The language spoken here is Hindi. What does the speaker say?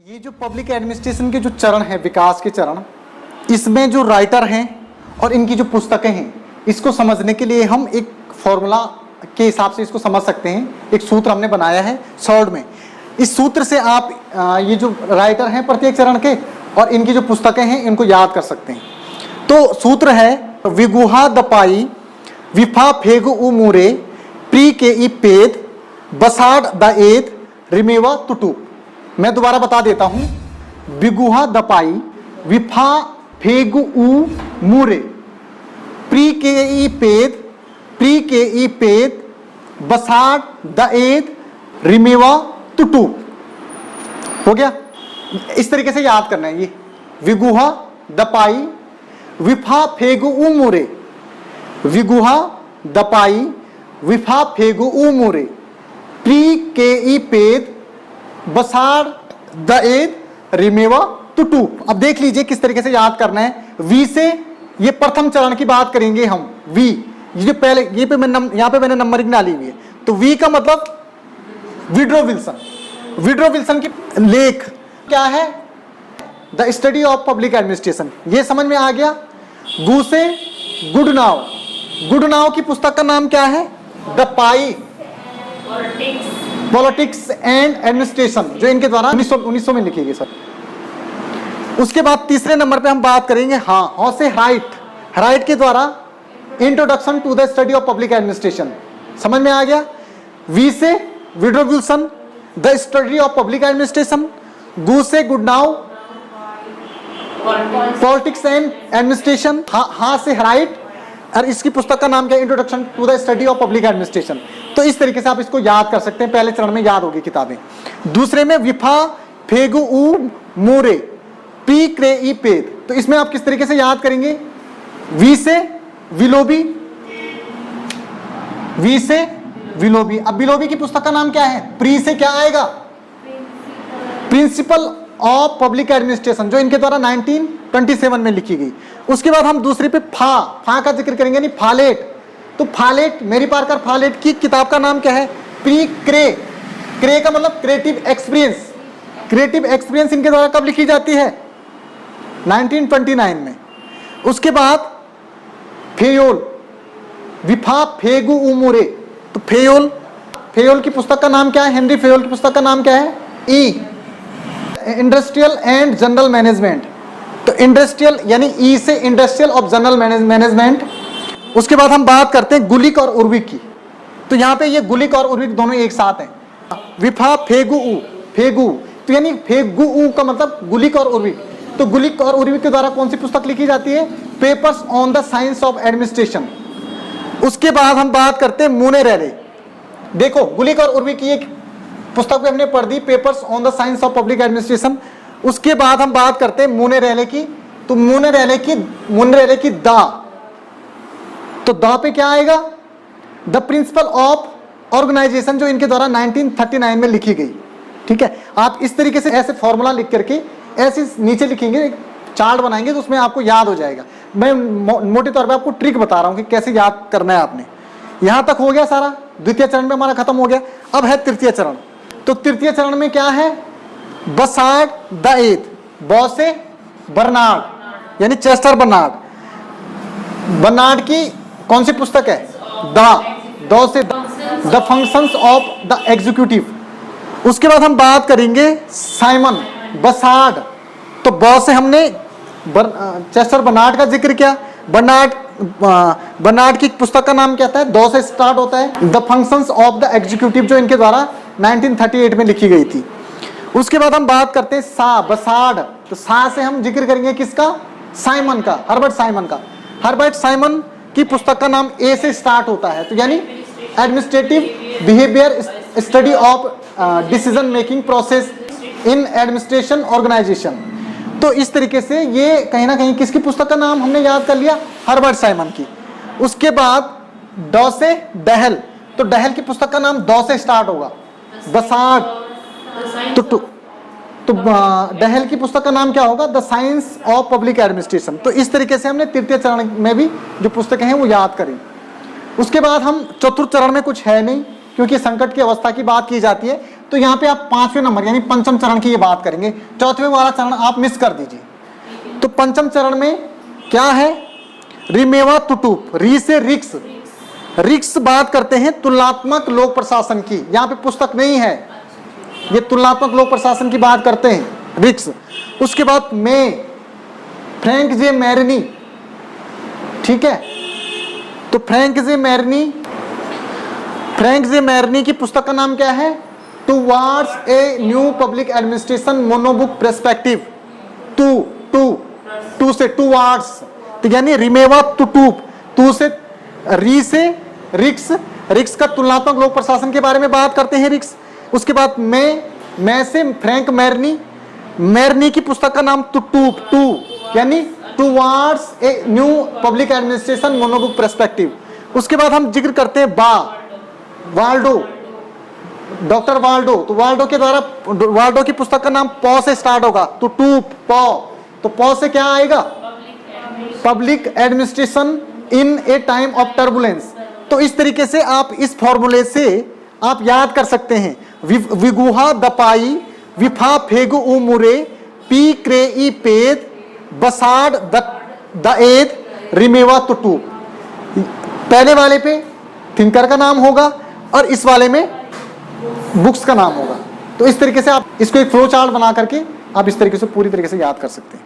ये जो पब्लिक एडमिनिस्ट्रेशन के जो चरण है, विकास के चरण, इसमें जो राइटर हैं और इनकी जो पुस्तकें हैं, इसको समझने के लिए हम एक फॉर्मूला के हिसाब से इसको समझ सकते हैं। एक सूत्र हमने बनाया है शॉर्ट में। इस सूत्र से आप ये जो राइटर हैं प्रत्येक चरण के और इनकी जो पुस्तकें हैं इनको याद कर सकते हैं। तो सूत्र है विगुहा दपाई विफा फेगु उ मूरे प्री के ई पेद बसाड द एद रिमेवा तुटू। मैं दोबारा बता देता हूं, विगुहा दपाई विफा फेगु उ मूरे प्री के ई पेद बसाड द एद रिमेवा तुटू। हो गया। इस तरीके से याद करना है। ये विगुहा दपाई विफा फेगु उ मूरे, विगुहा दपाई विफा फेगु उ मूरे प्री के ई पेद बसाड़ द एद रिमेवा तुटू। अब देख लीजिए किस तरीके से याद करना है। वी से ये प्रथम चरण की बात करेंगे हम। वी ये जो पहले यहाँ पे मैंने नंबरिंग डाली हुई है। तो वी का मतलब विड्रो विल्सन। विड्रो विल्सन की लेख क्या है? The study of public administration. ये समझ में आ गया। गु से गुडनाव। गुडनाव की पुस्तक का नाम क्या है? The pi politics and administration, जो इनके द्वारा 1900 में लिखी गई सर। उसके बाद तीसरे नंबर पे हम बात करेंगे हाँ से राइट। राइट के द्वारा introduction to the study of public administration. समझ में आ गया। वी से Woodrow Wilson the study of public administration. गु से गुडनाव पॉलिटिक्स एंड एडमिनिस्ट्रेशन। हाँ से राइट और इसकी पुस्तक का नाम क्या है? Introduction to the study of public administration. तो इस तरीके से आप इसको याद कर सकते हैं। पहले चरण में याद होगी किताबें। दूसरे में विफा फेगु उ मूरे पी क्रे ई पेद। तो इसमें आप किस तरीके से याद करेंगे? वी से विलोबी, वी से विलोबी। अब विलोबी की पुस्तक का नाम क्या है? प्री से क्या आएगा? प्रिंसिपल ऑफ पब्लिक एडमिनिस्ट्रेशन, जो इनके द्वारा 1927 में लिखी गई। उसके बाद हम दूसरे पे फा का जिक्र करेंगे, नहीं फालेट। तो फालेट, मेरी पार्कर फालेट की किताब का नाम क्या है? प्री क्रे। क्रे का मतलब क्रिएटिव एक्सपीरियंस। क्रिएटिव एक्सपीरियंस इनके द्वारा कब लिखी जाती है? 1929 में। उसके बाद फेयोल विफा फेगु उमूरे। तो फेयोल की पुस्तक का नाम क्या है? हेनरी फेयोल की पुस्तक का नाम क्या है? ई इंडस्ट्रियल एंड जनरल मैनेजमेंट। तो इंडस्ट्रियल यानी ई से इंडस्ट्रियल ऑफ जनरल मैनेजमेंट। उसके बाद हम बात करते हैं गुलिक और उर्विक की। तो यहाँ पे ये गुलिक और उर्विक दोनों एक साथ हैं। विफा फेगु उ, फेगु तो यानी फेगु उ का मतलब गुलिक और उर्विक। तो गुलिक और उर्विक के द्वारा कौन सी पुस्तक लिखी जाती है? Papers on the science of administration. उसके बाद हम बात करते हैं मूने रैले। देखो गुलिक और उर्विक की एक पुस्तक भी हमने पढ़ दी, papers on the science of public administration. उसके बाद हम बात करते हैं मूने रैले की। तो मूने रैले की दा, तो दा पे क्या आएगा? द प्रिंसिपल ऑफ ऑर्गेनाइजेशन, जो इनके द्वारा 1939 में लिखी गई। ठीक है। आप इस तरीके से ऐसे फॉर्मूला लिख करके ऐसे नीचे लिखेंगे, चार्ट बनाएंगे, तो उसमें आपको याद हो जाएगा। मैं मोटे तौर पे आपको ट्रिक बता रहा हूं कि कैसे याद करना है आपने। यहां तक हो गया सारा। द्वितीय चरण में हमारा खत्म हो गया। अब है तृतीय चरण। तो तृतीय चरण में क्या है? बसाड द एद, बॉ से बर्नार्ड यानी चेस्टर बर्नार्ड। बर्नार्ड की कौन सी पुस्तक है? दो से the functions of the executive. उसके बाद हम बात करेंगे साइमन बसाड। तो बॉ से हमने चेस्टर बर्नार्ड का जिक्र किया। बर्नार्ड की पुस्तक का नाम क्या था? दो से स्टार्ट होता है, the functions of the executive, जो इनके द्वारा 1938 में लिखी गई थी। उसके बाद हम बात करते हैं बसाड। तो सा से हम जिक्र करेंगे किसका? साइमन का, हर्बर्ट साइमन का। हर्बर्ट साइमन की पुस्तक का नाम ए से स्टार्ट होता है। तो यानी administrative behaviour study of decision making process in administration organisation. तो इस तरीके से ये कहीं ना कहीं किसकी पुस्तक का नाम हमने याद कर लिया? हर्बर्ट साइमन की। उसके बाद डॉ से डहल। तो डहल की पुस्तक का नाम दो से स्टार्ट होगा, बसाड। तो डहल की पुस्तक का नाम क्या होगा? The science of public administration. तो इस तरीके से हमने तृतीय चरण में भी जो पुस्तकें हैं वो याद करी। उसके बाद हम चतुर्थ चरण में कुछ है नहीं, क्योंकि संकट की अवस्था की बात की जाती है। तो यहाँ पे आप 5वें नंबर यानी पंचम चरण की ये बात करेंगे, चौथे वाला चरण आप मिस कर दीजिए। तो पंचम चरण में क्या है, रिमेवा तुटुप, री से रिक्स, रिक्स बात करते हैं तुलनात्मक लोक प्रशासन की, यहाँ पे पुस्तक नहीं है, ये तुलनात्मक लोक प्रशासन की बात करते हैं रिक्स। उसके बाद में फ्रैंक जे मैरनी, ठीक है, तो फ्रैंक जे मैरनी की पुस्तक का नाम क्या है, towards a new public administration Minnowbrook perspective, to से टुवार्ड्स, तो यानी रिमेवा तुटुप, टू से री से रिक्स, रिक्स का तुलनात्मक लोक प्रशासन के बारे में बात करते हैं रिक्स। उसके बाद मैं से फ्रैंक मैरनी की पुस्तक का नाम टू यानी towards a new public administration Minnowbrook perspective. उसके बाद हम जिक्र करते हैं वाल्डो, डॉक्टर वाल्डो, तो वाल्डो के द्वारा, वाल्डो की पुस्तक का नाम पॉ से स्टार्ट होगा, तो पॉ, तो पॉ से क्या आएगा, public administration in A time of turbulence. तो इस तरीके से आप इस फॉर्मूले से आप याद कर सकते हैं, विगुहा दपाई, विफा फेगु उमुरे, पी क्रे ई पेद, बसाड द एद, रिमेवा तुटू। पहले वाले पे थिंकर का नाम होगा और इस वाले में बुक्स का नाम होगा। तो इस तरीके से आप इसको एक फ्लो चार्ट बना करके आप इस तरीके से पूरी तरीके से याद कर सकते हैं।